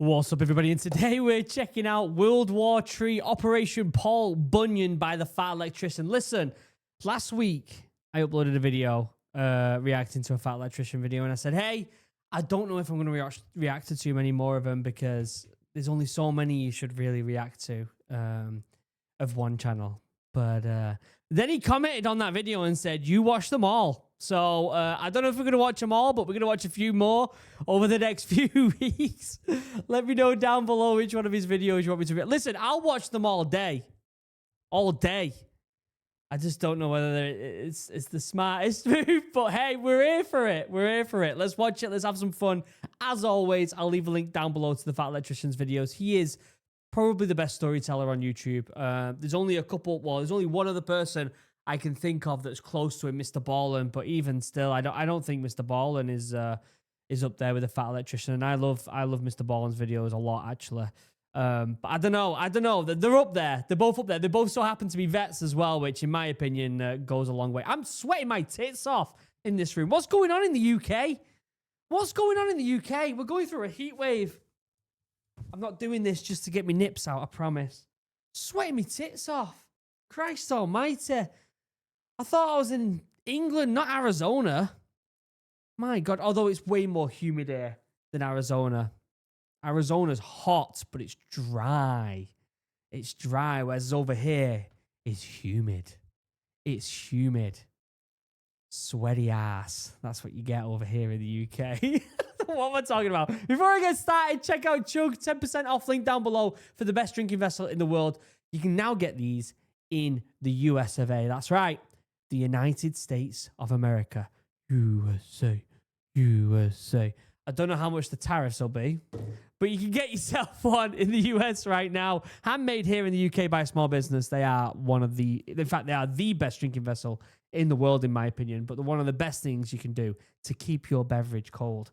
What's up, everybody? And today we're checking out World War III Operation Paul Bunyan by the Fat Electrician. Listen, last week I uploaded a video reacting to a Fat Electrician video, and I said, hey, I don't know if I'm going to react to too many more of them because there's only so many you should really react to of one channel. But then he commented on that video and said, you watch them all. So I don't know if we're going to watch them all, but we're going to watch a few more over the next few weeks. Let me know down below which one of his videos you want me to react. Listen, I'll watch them all day. All day. I just don't know whether it's the smartest move, but hey, we're here for it. We're here for it. Let's watch it. Let's have some fun. As always, I'll leave a link down below to the Fat Electrician's videos. He is probably the best storyteller on YouTube. There's only a couple. Well, there's only one other person I can think of that's close to him, Mr. Ballin. But even still, I don't think Mr. Ballin is up there with the Fat Electrician. And I love Mr. Ballin's videos a lot, actually. But I don't know. They're up there. They're both up there. They both so happen to be vets as well, which in my opinion goes a long way. I'm sweating my tits off in this room. What's going on in the UK? What's going on in the UK? We're going through a heat wave. I'm not doing this just to get my nips out, I promise. Sweating my tits off. Christ almighty. I thought I was in England, not Arizona. My God, although it's way more humid here than Arizona. Arizona's hot, but it's dry. It's dry, whereas over here, it's humid. It's humid. Sweaty ass. That's what you get over here in the UK. What am I talking about? Before I get started, check out Chug. 10% off, link down below for the best drinking vessel in the world. You can now get these in the US of A. That's right. The United States of America. USA. USA. I don't know how much the tariffs will be, but you can get yourself one in the US right now. Handmade here in the UK by a small business. They are in fact, they are the best drinking vessel in the world, in my opinion, but they're one of the best things you can do to keep your beverage cold.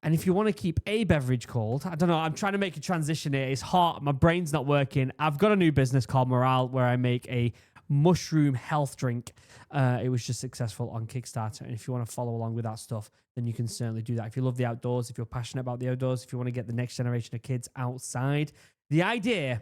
And if you want to keep a beverage cold, I don't know, I'm trying to make a transition here. It's hot. My brain's not working. I've got a new business called Morale where I make a mushroom health drink. It was just successful on Kickstarter. And if you want to follow along with that stuff, then you can certainly do that. If you love the outdoors, if you're passionate about the outdoors, if you want to get the next generation of kids outside, the idea,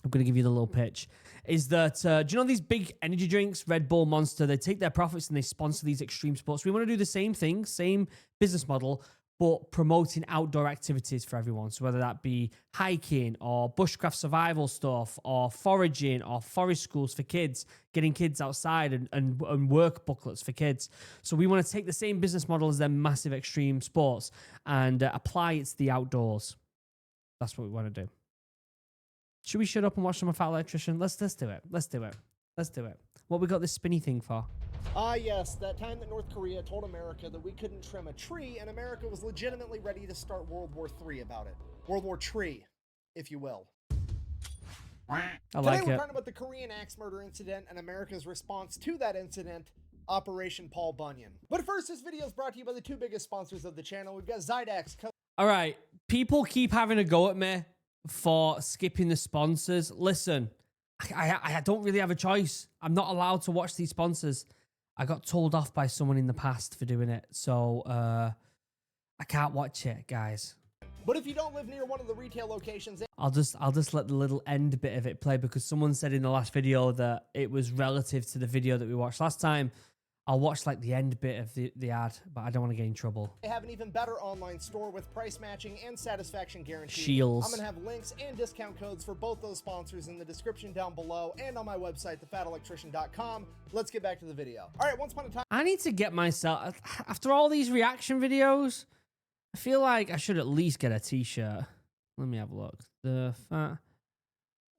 I'm going to give you the little pitch, is that, do you know these big energy drinks, Red Bull, Monster, they take their profits and they sponsor these extreme sports. We want to do the same thing, same business model, but promoting outdoor activities for everyone. So whether that be hiking or bushcraft survival stuff or foraging or forest schools for kids, getting kids outside and work booklets for kids. So we want to take the same business model as them massive extreme sports and apply it to the outdoors. That's what we want to do. Should we shut up and watch some of Fat Electrician? Let's do it. Let's do it. Let's do it. What we got this spinny thing for? Yes, that time that North Korea told America that we couldn't trim a tree, and America was legitimately ready to start World War III about it. World War Tree, if you will. I Today like we're it. talking about the Korean axe murder incident and America's response to that incident, Operation Paul Bunyan. But first, this video is brought to you by the two biggest sponsors of the channel. We've got Zydax. All right, people keep having a go at me for skipping the sponsors. Listen, I don't really have a choice. I'm not allowed to watch these sponsors. I got told off by someone in the past for doing it, so I can't watch it, guys. But if you don't live near one of the retail locations, I'll just let the little end bit of it play because someone said in the last video that it was relative to the video that we watched last time. I'll watch like the end bit of the ad, but I don't want to get in trouble. they have an even better online store with price matching and satisfaction guarantee. Shields. I'm going to have links and discount codes for both those sponsors in the description down below and on my website, thefatelectrician.com. Let's get back to the video. All right, once upon a time, I need to get myself, after all these reaction videos, I feel like I should at least get a t-shirt. Let me have a look. The Fat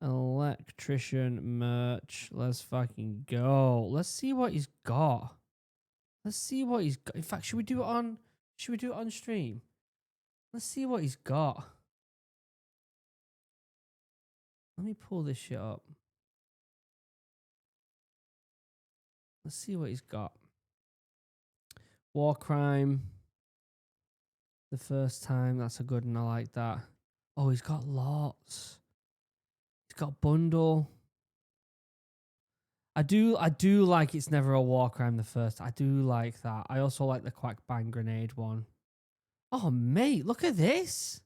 Electrician merch. Let's fucking go. Let's see what he's got. Let's see what he's got. In fact, should we do it on stream? Let's see what he's got. Let me pull this shit up. Let's see what he's got. War crime. The first time. That's a good one. I like that. Oh, he's got lots. He's got bundle. I do like It's Never a War Crime the first. I do like that. I also like the Quack Bang Grenade one. Oh, mate, look at this.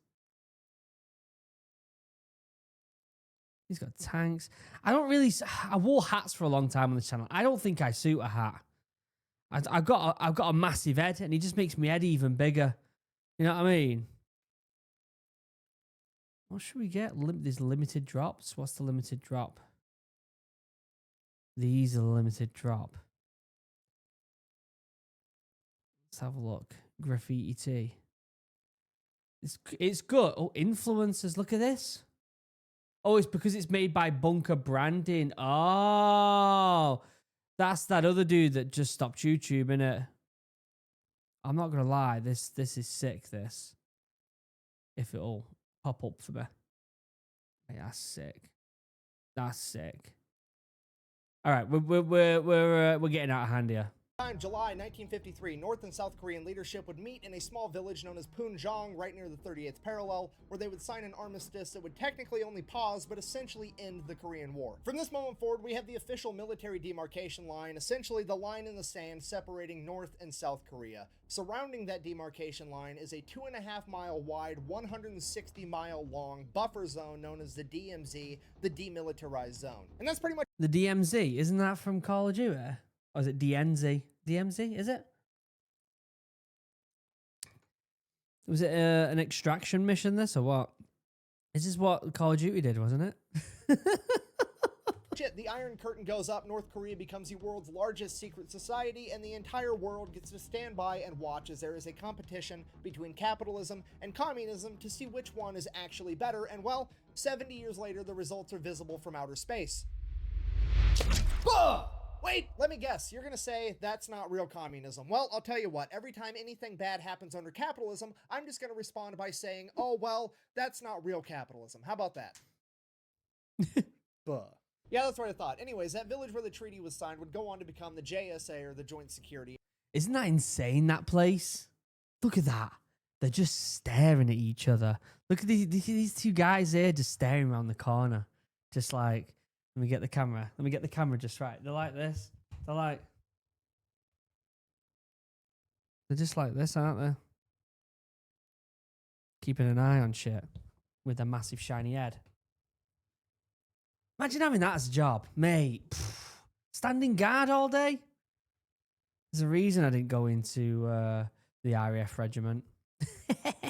He's got tanks. I don't really. I wore hats for a long time on this channel. I don't think I suit a hat. I've got a massive head, and it just makes my head even bigger. You know what I mean? What should we get? There's limited drops. What's the limited drop? These are the limited drop. Let's have a look. Graffiti tee. It's good. Oh, influencers. Look at this. Oh, it's because it's made by Bunker Branding. Oh, that's that other dude that just stopped YouTube, innit? I'm not gonna lie. This is sick. This, if it'll pop up for me. Hey, that's sick. That's sick. All right, we're getting out of hand here. July 1953, North and South Korean leadership would meet in a small village known as Punjong, right near the 38th parallel, where they would sign an armistice that would technically only pause, but essentially end the Korean War. From this moment forward, we have the official military demarcation line, essentially the line in the sand separating North and South Korea. Surrounding that demarcation line is a 2.5 mile wide, 160 mile long buffer zone known as the DMZ, the Demilitarized Zone. And that's pretty much the DMZ. Isn't that from Call of Duty? Or is it DNZ? DMZ, is it? Was it an extraction mission, this, or what? This is what Call of Duty did, wasn't it? the Iron Curtain goes up, North Korea becomes the world's largest secret society, and the entire world gets to stand by and watch as there is a competition between capitalism and communism to see which one is actually better, and well, 70 years later, the results are visible from outer space. Wait, let me guess. You're going to say that's not real communism. Well, I'll tell you what. Every time anything bad happens under capitalism, I'm just going to respond by saying, oh, well, that's not real capitalism. How about that? Yeah, that's what I thought. Anyways, that village where the treaty was signed would go on to become the JSA, or the Joint Security. Isn't that insane, that place? Look at that. They're just staring at each other. Look at these two guys here just staring around the corner. Just like... Let me get the camera. Let me get the camera just right. They're like this. They're just like this, aren't they? Keeping an eye on shit with a massive shiny head. Imagine having that as a job, mate. Standing guard all day. There's a reason I didn't go into the RAF regiment.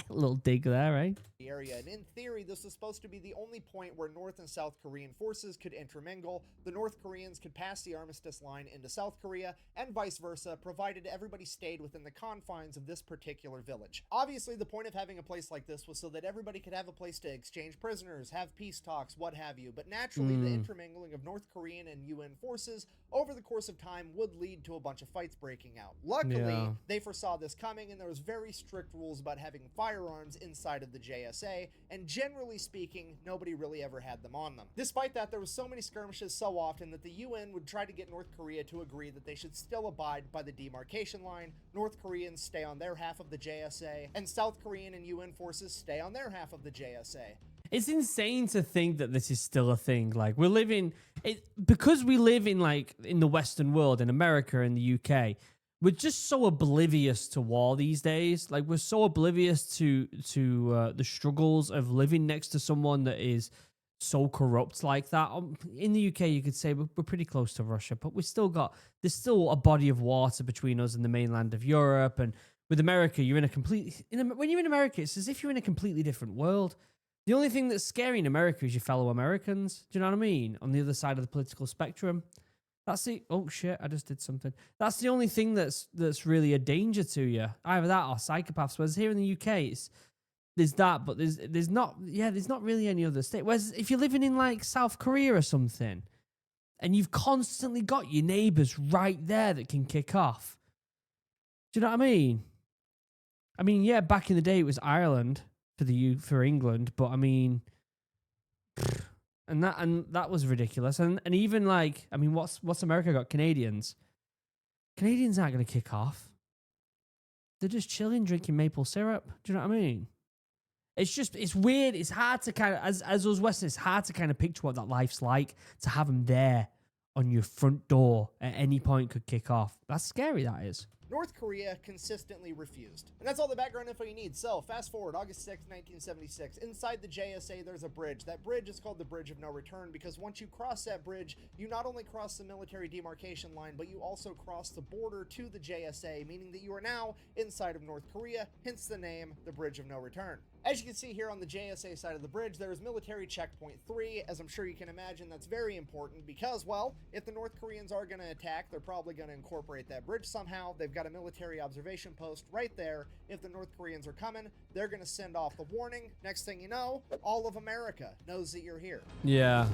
Little dig there, eh? Area, and in theory, this was supposed to be the only point where North and South Korean forces could intermingle. The North Koreans could pass the armistice line into South Korea, and vice versa, provided everybody stayed within the confines of this particular village. Obviously, the point of having a place like this was so that everybody could have a place to exchange prisoners, have peace talks, what have you, but naturally, the intermingling of North Korean and UN forces over the course of time would lead to a bunch of fights breaking out. Luckily, they foresaw this coming, and there was very strict rules about having firearms inside of the JSA, and generally speaking, nobody really ever had them on them. Despite that, there was so many skirmishes so often that the UN would try to get North Korea to agree that they should still abide by the demarcation line. North Koreans stay on their half of the JSA, and South Korean and UN forces stay on their half of the JSA. It's insane to think that this is still a thing. Like, we're living it because we live in in the Western world, in America and the UK. We're just so oblivious to war these days. Like, we're so oblivious to the struggles of living next to someone that is so corrupt like that. In the UK, you could say we're pretty close to Russia, but there's still a body of water between us and the mainland of Europe. And with America, you're when you're in America, it's as if you're in a completely different world. The only thing that's scary in America is your fellow Americans. Do you know what I mean? On the other side of the political spectrum. That's the... Oh, shit, I just did something. That's the only thing that's really a danger to you. Either that or psychopaths. Whereas here in the UK, there's that, but there's not really any other state. Whereas if you're living in, South Korea or something, and you've constantly got your neighbours right there that can kick off. Do you know what I mean? I mean, yeah, back in the day, it was Ireland for England, but I mean... And that was ridiculous. And even what's America got? Canadians. Canadians aren't going to kick off. They're just chilling, drinking maple syrup. Do you know what I mean? It's weird. It's hard to kind of, as us Westerners, it's hard to kind of picture what that life's like, to have them there on your front door at any point could kick off. That's scary, that is. North Korea consistently refused. And that's all the background info you need. So, fast forward, August 6, 1976. Inside the JSA, there's a bridge. That bridge is called the Bridge of No Return because once you cross that bridge, you not only cross the military demarcation line, but you also cross the border to the JSA, meaning that you are now inside of North Korea, hence the name, the Bridge of No Return. As you can see here on the JSA side of the bridge, there is military checkpoint 3. As I'm sure you can imagine, that's very important because, well, if the North Koreans are going to attack, they're probably going to incorporate that bridge somehow. They've got a military observation post right there. If the North Koreans are coming, they're going to send off the warning. Next thing you know, all of America knows that you're here. Yeah.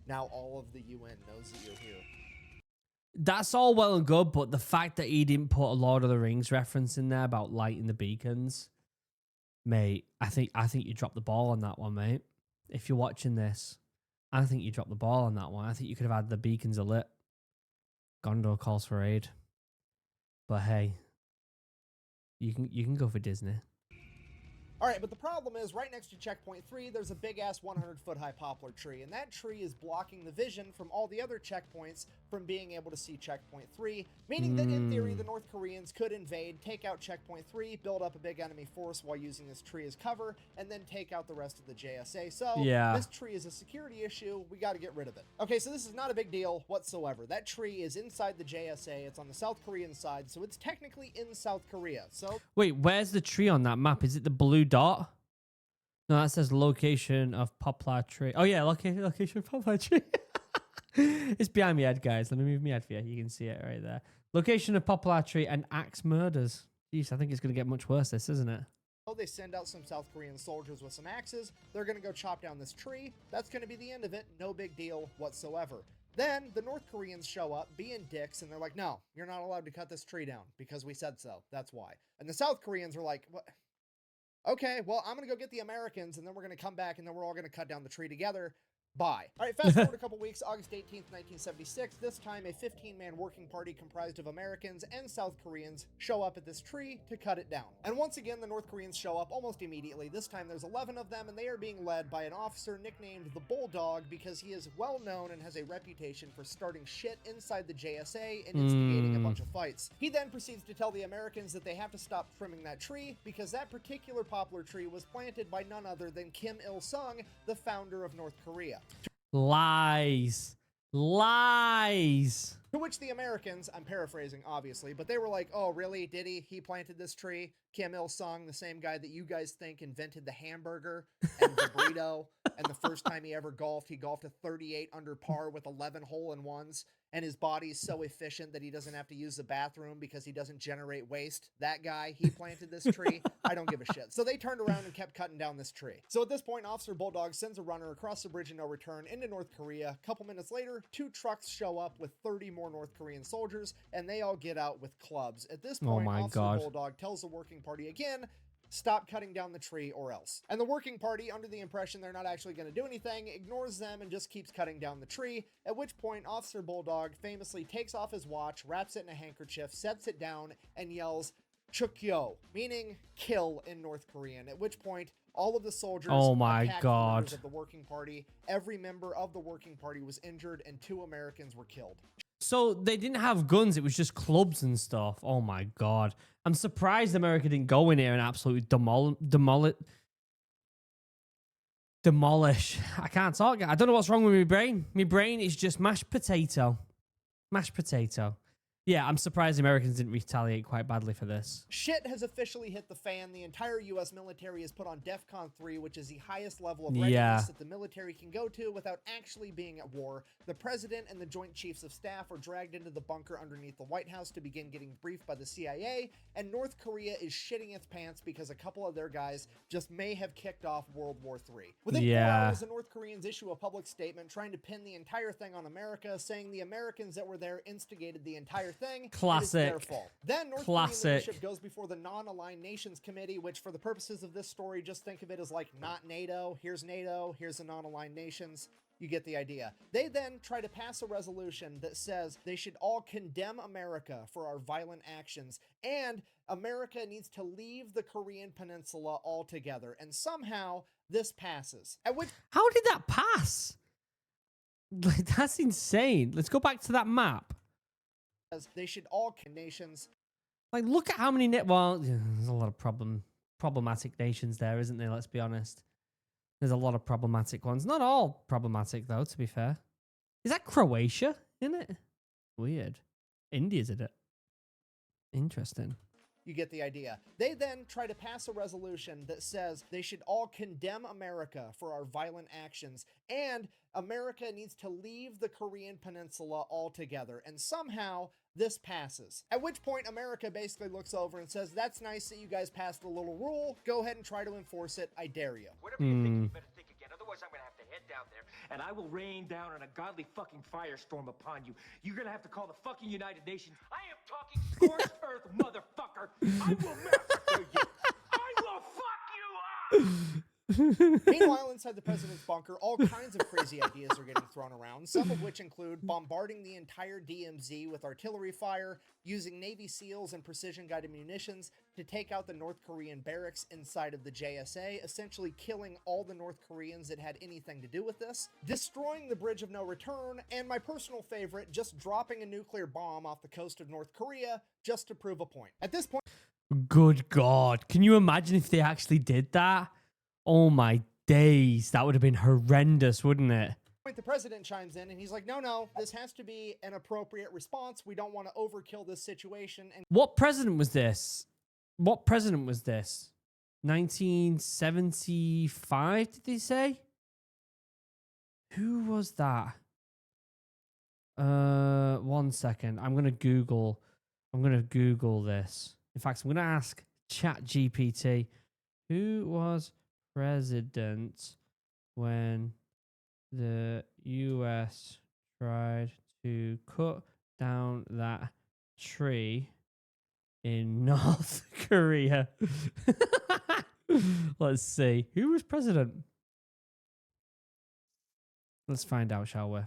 Now all of the UN knows that you're here. That's all well and good, but the fact that he didn't put a Lord of the Rings reference in there about lighting the beacons, mate, I think you dropped the ball on that one, mate. If you're watching this, I think you dropped the ball on that one. I think you could have had the beacons alit. Gondor calls for aid. But hey, you can go for Disney. All right, but the problem is right next to checkpoint 3, there's a big-ass 100-foot-high poplar tree, and that tree is blocking the vision from all the other checkpoints from being able to see checkpoint 3, meaning that in theory, the North Koreans could invade, take out checkpoint 3, build up a big enemy force while using this tree as cover, and then take out the rest of the JSA. So this tree is a security issue. We got to get rid of it. Okay, so this is not a big deal whatsoever. That tree is inside the JSA. It's on the South Korean side, so it's technically in South Korea. So wait, where's the tree on that map? Is it the blue dot? No, that says location of poplar tree. Oh yeah, location of poplar tree. It's behind my head, guys. Let me move my head for you. You can see it right there. Location of poplar tree and axe murders. Jeez, I think it's going to get much worse, this, isn't it? they send out some South Korean soldiers with some axes. They're going to go chop down this tree. That's going to be the end of it. No big deal whatsoever. Then the North Koreans show up being dicks, and they're like, no, you're not allowed to cut this tree down because we said so. That's why. And the South Koreans are like, what? Okay, well, I'm going to go get the Americans, and then we're going to come back, and then we're all going to cut down the tree together. Bye. All right, fast forward a couple weeks, August 18th, 1976. This time, a 15-man working party comprised of Americans and South Koreans show up at this tree to cut it down. And once again, the North Koreans show up almost immediately. This time, there's 11 of them, and they are being led by an officer nicknamed the Bulldog because he is well known and has a reputation for starting shit inside the JSA and instigating a bunch of fights. He then proceeds to tell the Americans that they have to stop trimming that tree because that particular poplar tree was planted by none other than Kim Il-sung, the founder of North Korea. Lies. Lies. To which the Americans, I'm paraphrasing obviously, but they were like, oh really, did he? He planted this tree? Kim Il-sung, the same guy that you guys think invented the hamburger and the burrito, and the first time he ever golfed, he golfed a 38 under par with 11 hole-in-ones, and his body's so efficient that he doesn't have to use the bathroom because he doesn't generate waste. That guy, he planted this tree. I don't give a shit. So they turned around and kept cutting down this tree. So at this point, Officer Bulldog sends a runner across the bridge of no return into North Korea. A couple minutes later, 2 trucks show up with 30 more North Korean soldiers, and they all get out with clubs. At this point, Officer Bulldog tells the working party again, stop cutting down the tree or else. And the working party, under the impression they're not actually going to do anything, ignores them and just keeps cutting down the tree, at which point Officer Bulldog famously takes off his watch, wraps it in a handkerchief, sets it down, and yells, "Chukyo," meaning kill in North Korean, at which point all of the soldiers attacked the members of the working party. Every member of the working party was injured and 2 Americans were killed. So they didn't have guns, it was just clubs and stuff. Oh my god. I'm surprised America didn't go in here and absolutely demolish. I can't talk. I don't know what's wrong with my brain. My brain is just mashed potato. Mashed potato. Yeah, I'm surprised the Americans didn't retaliate quite badly for this. Shit has officially hit the fan. The entire U.S. military is put on DEFCON 3, which is the highest level of readiness that the military can go to without actually being at war. The president and the Joint Chiefs of Staff are dragged into the bunker underneath the White House to begin getting briefed by the CIA, and North Korea is shitting its pants because a couple of their guys just may have kicked off World War III. Within 4 hours, the North Koreans issue a public statement trying to pin the entire thing on America, saying the Americans that were there instigated the entire thing. Classic. It is their fault. Then North Korean leadership goes before the Non-Aligned Nations Committee, which for the purposes of this story, just think of it as like not NATO, here's the Non-Aligned Nations. You get the idea. They then try to pass a resolution that says they should all condemn America for our violent actions, and America needs to leave the Korean Peninsula altogether. And somehow this passes. How did that pass? Like, that's insane. Let's go back to that map. They should all nations. Like, look at how many well, yeah, there's a lot of problematic nations there, isn't there? Let's be honest. There's a lot of problematic ones. Not all problematic, though, to be fair. Is that Croatia in it? Weird. India's in it. Interesting. You get the idea. They then try to pass a resolution that says they should all condemn America for our violent actions, and America needs to leave the Korean Peninsula altogether. And somehow this passes. At which point America basically looks over and says, that's nice that you guys passed a little rule. Go ahead and try to enforce it. I dare you. Whatever you think, you better think again. Otherwise, I'm going to have to head down there, and I will rain down an ungodly fucking firestorm upon you. You're going to have to call the fucking United Nations. I am talking scorched earth, motherfucker. I will massacre you. I will fuck you up. Meanwhile, inside the president's bunker, all kinds of crazy ideas are getting thrown around, some of which include bombarding the entire DMZ with artillery fire, using Navy SEALs and precision-guided munitions to take out the North Korean barracks inside of the JSA, essentially killing all the North Koreans that had anything to do with this, destroying the Bridge of No Return, and my personal favorite, just dropping a nuclear bomb off the coast of North Korea just to prove a point. At this point... Good God. Can you imagine if they actually did that? Oh my days. That would have been horrendous, wouldn't it? The president chimes in and he's like, no, this has to be an appropriate response. We don't want to overkill this situation. And what president was this? What president was this? 1975, did they say? Who was that? 1 second. I'm gonna Google this. In fact, I'm gonna ask ChatGPT, who was president when the US tried to cut down that tree in North Korea? Let's see. Who was president? Let's find out, shall we?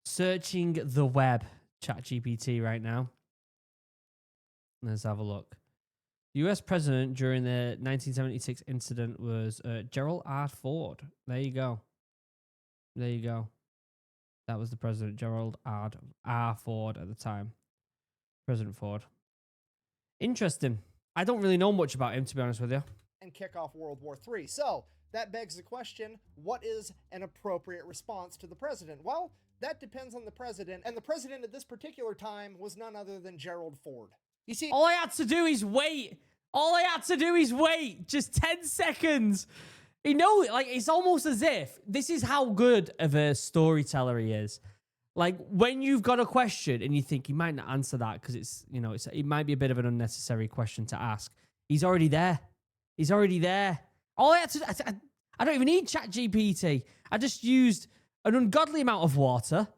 Searching the web, ChatGPT right now. Let's have a look. The US president during the 1976 incident was Gerald R. Ford. There you go. There you go. That was the president, Gerald R. Ford at the time. President Ford. Interesting. I don't really know much about him, to be honest with you. And kick off World War III. So that begs the question, what is an appropriate response to the president? Well, that depends on the president. And the president at this particular time was none other than Gerald Ford. You see, all I had to do is wait. All I had to do is wait. Just 10 seconds. You know, like, it's almost as if this is how good of a storyteller he is. Like, when you've got a question and you think you might not answer that because it's, you know, it might be a bit of an unnecessary question to ask. He's already there. He's already there. All I had to, I don't even need ChatGPT. I just used an ungodly amount of water.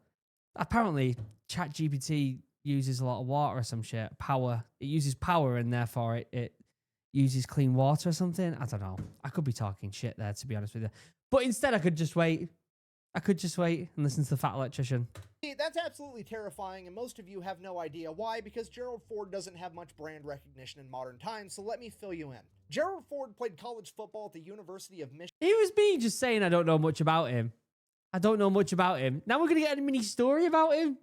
Apparently, ChatGPT uses a lot of water or some shit. Power. It uses power and therefore it uses clean water or something. I don't know. I could be talking shit there, to be honest with you. But instead, I could just wait. I could just wait and listen to the fat electrician. See, that's absolutely terrifying, and most of you have no idea why, because Gerald Ford doesn't have much brand recognition in modern times, so let me fill you in. Gerald Ford played college football at the University of Michigan. It was me just saying I don't know much about him. I don't know much about him. Now we're going to get a mini story about him.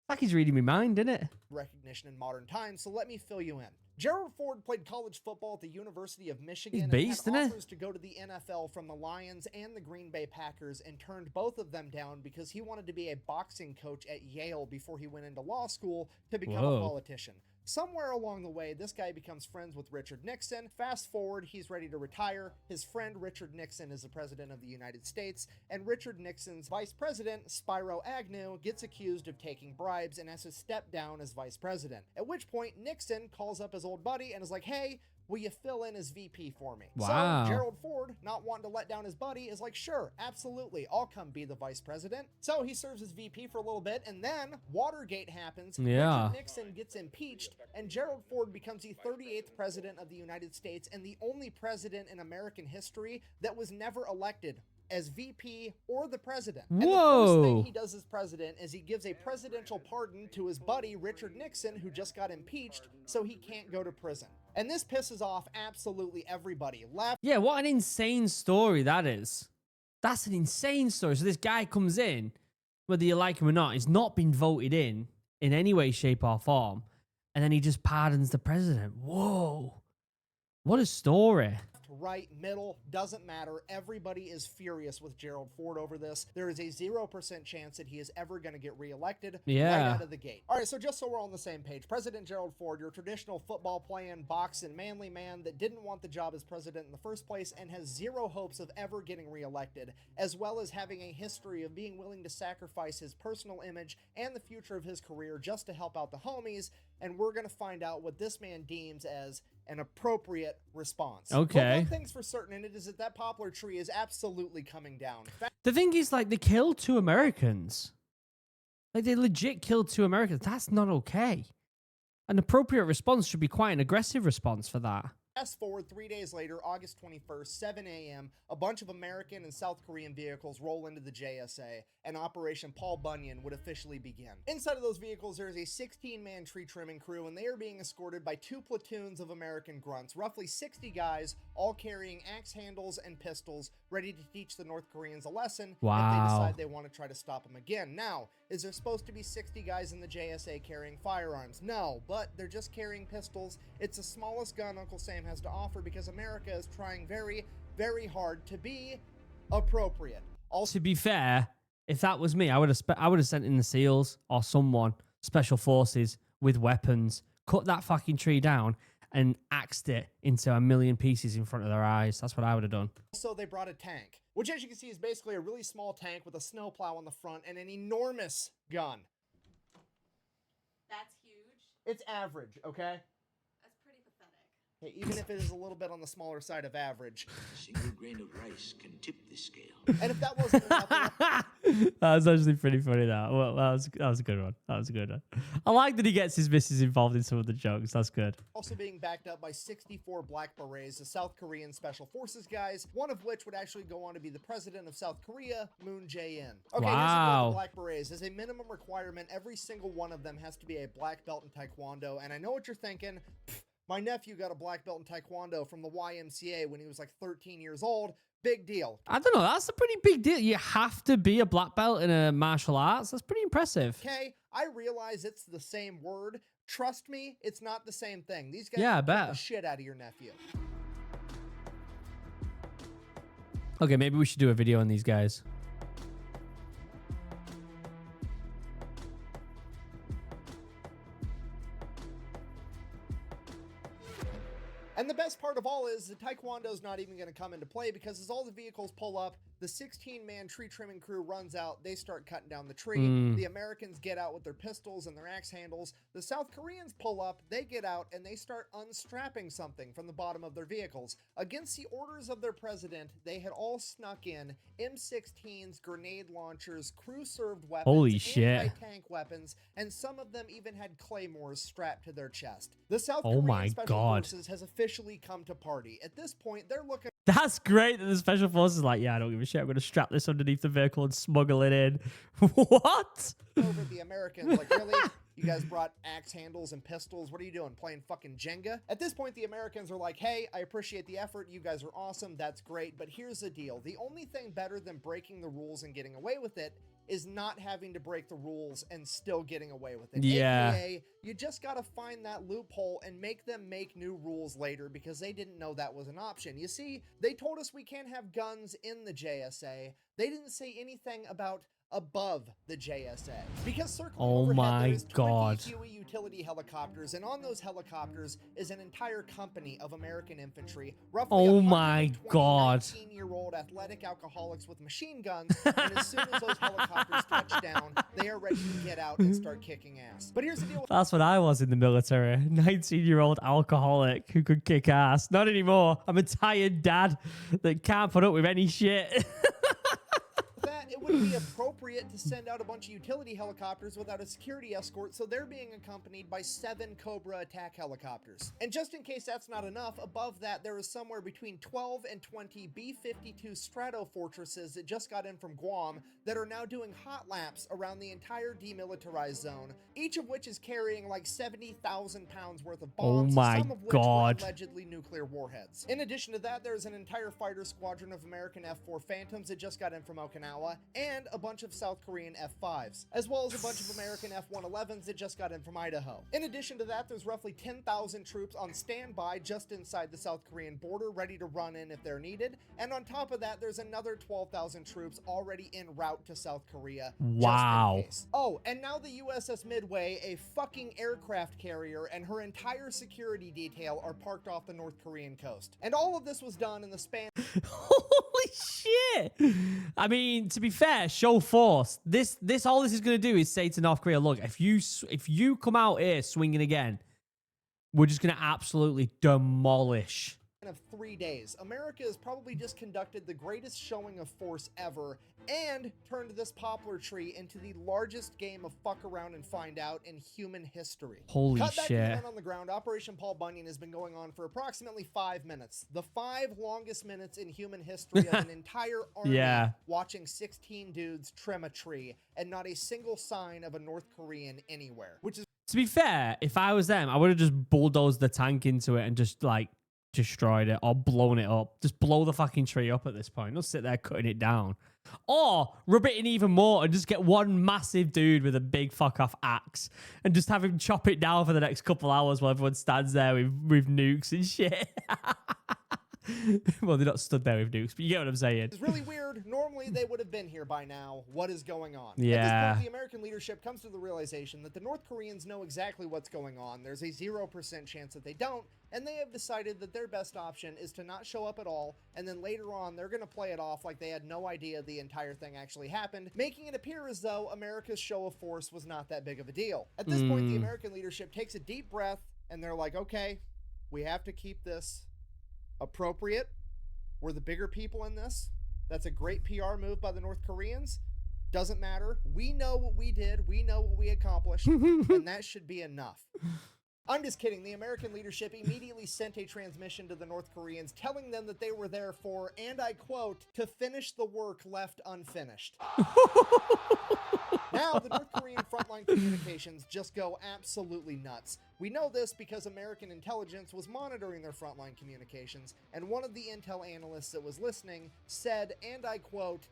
Like he's reading my mind, isn't it? Recognition in modern times, so let me fill you in. Gerald Ford played college football at the University of Michigan and had offers to go to the NFL from the Lions and the Green Bay Packers and turned both of them down because he wanted to be a boxing coach at Yale before he went into law school to become a politician. Somewhere along the way, this guy becomes friends with Richard Nixon. Fast forward, he's ready to retire. His friend Richard Nixon is the president of the United States, and Richard Nixon's vice president, Spiro Agnew, gets accused of taking bribes and has to step down as vice president. At which point, Nixon calls up his old buddy and is like, hey, will you fill in as VP for me? Wow. So Gerald Ford, not wanting to let down his buddy, is like, sure, absolutely, I'll come be the vice president. So he serves as VP for a little bit, and then Watergate happens. Yeah. Richard Nixon gets impeached, and Gerald Ford becomes the 38th president of the United States and the only president in American history that was never elected as VP or the president. Whoa. And the first thing he does as president is he gives a presidential pardon to his buddy Richard Nixon, who just got impeached, so he can't go to prison. And this pisses off absolutely everybody. Yeah, what an insane story that is. That's an insane story. So this guy comes in, whether you like him or not, he's not been voted in any way, shape, or form. And then he just pardons the president. Whoa. What a story. Right, middle, doesn't matter. Everybody is furious with Gerald Ford over this. There is a 0% chance that he is ever going to get reelected right out of the gate. All right, so just so we're all on the same page, President Gerald Ford, your traditional football playing, boxing, manly man that didn't want the job as president in the first place and has zero hopes of ever getting reelected, as well as having a history of being willing to sacrifice his personal image and the future of his career just to help out the homies, and we're going to find out what this man deems as an appropriate response. Okay. But one thing's for certain, and it is that poplar tree is absolutely coming down. The thing is, like, they killed 2 Americans. Like, they legit killed 2 Americans. That's not okay. An appropriate response should be quite an aggressive response for that. Fast forward 3 days later, August 21st, 7 a.m., a bunch of American and South Korean vehicles roll into the JSA, and Operation Paul Bunyan would officially begin. Inside of those vehicles, there is a 16-man tree trimming crew, and they are being escorted by 2 platoons of American grunts, roughly 60 guys, all carrying axe handles and pistols, ready to teach the North Koreans a lesson if they decide they want to try to stop them again. Now, is there supposed to be 60 guys in the JSA carrying firearms? No, but they're just carrying pistols. It's the smallest gun Uncle Sam has to offer because America is trying very, very hard to be appropriate. Also, To be fair, if that was me, I would have sent in the SEALs or someone, special forces with weapons, cut that fucking tree down and axed it into a million pieces in front of their eyes. That's what I would have done. they brought a tank, which as you can see is basically a really small tank with a snowplow on the front and an enormous gun. That's huge. It's average, okay? That's pretty pathetic. Hey, even if it is a little bit on the smaller side of average. A single grain of rice can tip the scale. And if that wasn't enough, That was actually pretty funny. That was a good one. That was a good one. I like that he gets his missus involved in some of the jokes. That's good. also being backed up by 64 Black Berets, the South Korean Special Forces guys, one of which would actually go on to be the president of South Korea, Moon Jae-in. Okay, here's Wow. the Black Berets. As a minimum requirement, every single one of them has to be a black belt in Taekwondo, and I know what you're thinking. My nephew got a black belt in Taekwondo from the YMCA when he was like 13 years old. Big deal. I don't know. That's a pretty big deal. You have to be a black belt in a martial arts. That's pretty impressive. Okay, I realize it's the same word. Trust me, it's not the same thing. These guys Yeah, I beat bet. the shit out of your nephew. Okay, maybe we should do a video on these guys. And the best part of all is the Taekwondo's not even going to come into play because as all the vehicles pull up, the 16-man tree trimming crew runs out. They start cutting down the tree. The Americans get out with their pistols and their axe handles. The South Koreans pull up, they get out, and they start unstrapping something from the bottom of their vehicles. Against the orders of their president, they had all snuck in M16s, grenade launchers, crew-served weapons, Holy shit. anti-tank weapons, and some of them even had claymores strapped to their chest. The South Oh Korean my Special God. Forces has officially come to party. At this point, they're looking That's great that the special forces is like, yeah, I don't give a shit. I'm going to strap this underneath the vehicle and smuggle it in. What? over the Americans. Like, really? You guys brought axe handles and pistols. What are you doing? Playing fucking Jenga? At this point, the Americans are like, hey, I appreciate the effort. You guys are awesome. That's great. But here's the deal. The only thing better than breaking the rules and getting away with it is not having to break the rules and still getting away with it. Yeah. AKA, you just got to find that loophole and make them make new rules later because they didn't know that was an option. You see, they told us we can't have guns in the JSA. They didn't say anything about above the JSA. Because circling Oh overhead, my there is 20 God. Huey utility helicopters, and on those helicopters is an entire company of American infantry, roughly Oh my 120 God. 19-year-old athletic alcoholics with machine guns, and as soon as those helicopters touch down, they are ready to get out and start kicking ass. But here's the deal with That's what I was in the military. 19-year-old alcoholic who could kick ass. Not anymore. I'm a tired dad that can't put up with any shit. that. It wouldn't be appropriate to send out a bunch of utility helicopters without a security escort, so they're being accompanied by 7 Cobra attack helicopters. And just in case that's not enough, above that there is somewhere between 12 and 20 B-52 Strato fortresses that just got in from Guam that are now doing hot laps around the entire demilitarized zone, each of which is carrying like 70,000 pounds worth of bombs, my some of which God. were allegedly nuclear warheads. In addition to that, there's an entire fighter squadron of American F-4 Phantoms that just got in from Okinawa, and a bunch of South Korean F-5s, as well as a bunch of American F-111s that just got in from Idaho. In addition to that, there's roughly 10,000 troops on standby just inside the South Korean border, ready to run in if they're needed, and on top of that, there's another 12,000 troops already en route to South Korea. Wow. Just in case. Oh, and now the USS Midway, a fucking aircraft carrier, and her entire security detail are parked off the North Korean coast. And all of this was done in the span Holy shit! I mean, to be fair, show force. All this is going to do is say to North Korea, look, if you come out here swinging again, we're just going to absolutely demolish. of 3 days. America has probably just conducted the greatest showing of force ever and turned this poplar tree into the largest game of fuck around and find out in human history. Holy Cut back to the shit. men on the ground. Operation Paul Bunyan has been going on for approximately 5 minutes. The 5 longest minutes in human history of an entire army watching 16 dudes trim a tree and not a single sign of a North Korean anywhere. Which is, to be fair, if I was them, I would have just bulldozed the tank into it and just like destroyed it or blown it up. Just blow the fucking tree up at this point. Don't sit there cutting it down. Or rub it in even more and just get one massive dude with a big fuck off axe and just have him chop it down for the next couple hours while everyone stands there with nukes and shit. Well, they're not stood there with nukes, but you get what I'm saying. It's really weird. Normally, they would have been here by now. What is going on? Yeah. At this point, the American leadership comes to the realization that the North Koreans know exactly what's going on. There's a 0% chance that they don't, and they have decided that their best option is to not show up at all, and then later on, they're going to play it off like they had no idea the entire thing actually happened, making it appear as though America's show of force was not that big of a deal. At this point, the American leadership takes a deep breath, and they're like, okay, we have to keep this appropriate. We're the bigger people in this. That's a great PR move by the North Koreans. Doesn't matter. We know what we did. We know what we accomplished. And that should be enough. I'm just kidding. The American leadership immediately sent a transmission to the North Koreans telling them that they were there for, and I quote, to finish the work left unfinished. Now, the North Korean frontline communications just go absolutely nuts. We know this because American intelligence was monitoring their frontline communications, and one of the intel analysts that was listening said, and I quote,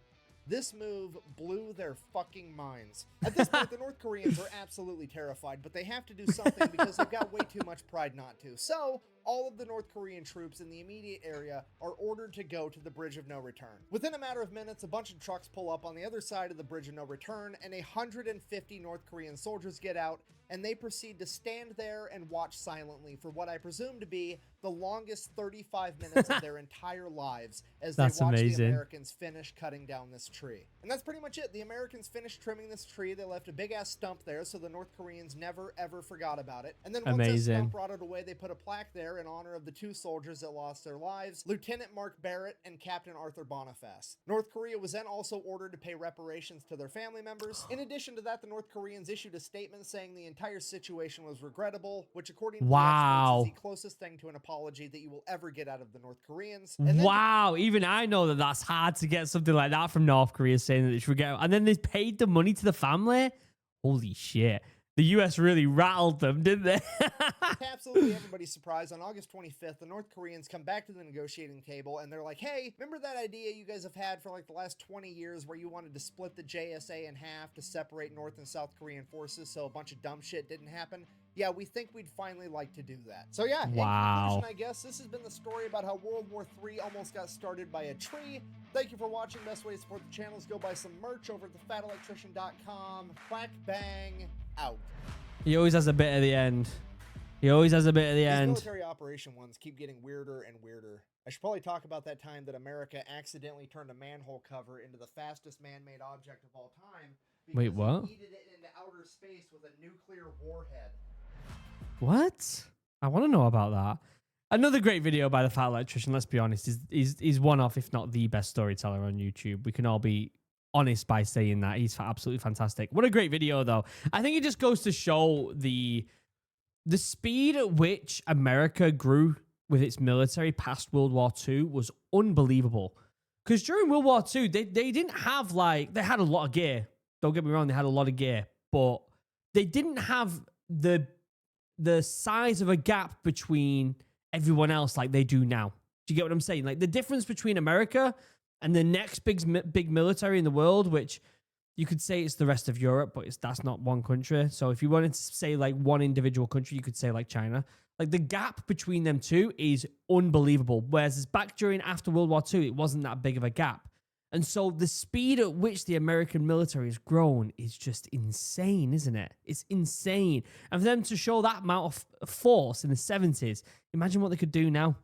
"This move blew their fucking minds." At this point, the North Koreans are absolutely terrified, but they have to do something because they've got way too much pride not to. So, all of the North Korean troops in the immediate area are ordered to go to the Bridge of No Return. Within a matter of minutes, a bunch of trucks pull up on the other side of the Bridge of No Return, and 150 North Korean soldiers get out, and they proceed to stand there and watch silently for what I presume to be the longest 35 minutes of their entire lives as they watch the Americans finish cutting down this tree. And that's pretty much it. The Americans finished trimming this tree. They left a big-ass stump there, so the North Koreans never, ever forgot about it. And then once that stump rotted away, they put a plaque there in honor of the 2 soldiers that lost their lives, Lieutenant Mark Barrett and Captain Arthur Boniface. North Korea was then also ordered to pay reparations to their family members. In addition to that, the North Koreans issued a statement saying the entire situation was regrettable, which according to the experts is the closest thing to an apology that you will ever get out of the North Koreans. And then even I know that that's hard to get something like that from North Korea saying that they should get, and then they paid the money to the family. Holy shit. The US really rattled them, didn't they? Absolutely everybody's surprised. On August 25th, the North Koreans come back to the negotiating table and they're like, hey, remember that idea you guys have had for like the last 20 years where you wanted to split the JSA in half to separate North and South Korean forces so a bunch of dumb shit didn't happen? Yeah, we think we'd finally like to do that. So yeah, in conclusion, I guess this has been the story about how World War III almost got started by a tree. Thank you for watching. Best way to support the channel is go buy some merch over at thefatelectrician.com. Quack bang out. He always has a bit at the end. He always has a bit at the end. These military operation ones keep getting weirder and weirder. I should probably talk about that time that America accidentally turned a manhole cover into the fastest man-made object of all time. Wait, what? It yeeted it into outer space with a nuclear warhead. What? I want to know about that. Another great video by the Fat Electrician, let's be honest, is one of, if not the best storyteller on YouTube. We can all be honest by saying that. He's absolutely fantastic. What a great video, though. I think it just goes to show the speed at which America grew with its military past World War II was unbelievable. Because during World War II, they didn't have, like, they had a lot of gear. Don't get me wrong, they had a lot of gear. But they didn't have the size of a gap between everyone else like they do now. Do you get what I'm saying? Like, the difference between America And the next big military in the world, which you could say it's the rest of Europe, but that's not one country. So if you wanted to say like one individual country, you could say like China. Like the gap between them two is unbelievable. Whereas back after World War II, it wasn't that big of a gap. And so the speed at which the American military has grown is just insane, isn't it? It's insane. And for them to show that amount of force in the 70s, imagine what they could do now.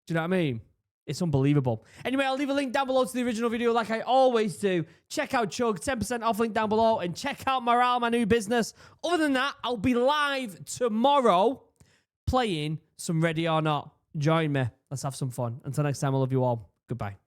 Do you know what I mean? It's unbelievable. Anyway, I'll leave a link down below to the original video like I always do. Check out Chug, 10% off link down below, and check out Morale, my new business. Other than that, I'll be live tomorrow playing some Ready or Not. Join me. Let's have some fun. Until next time, I love you all. Goodbye.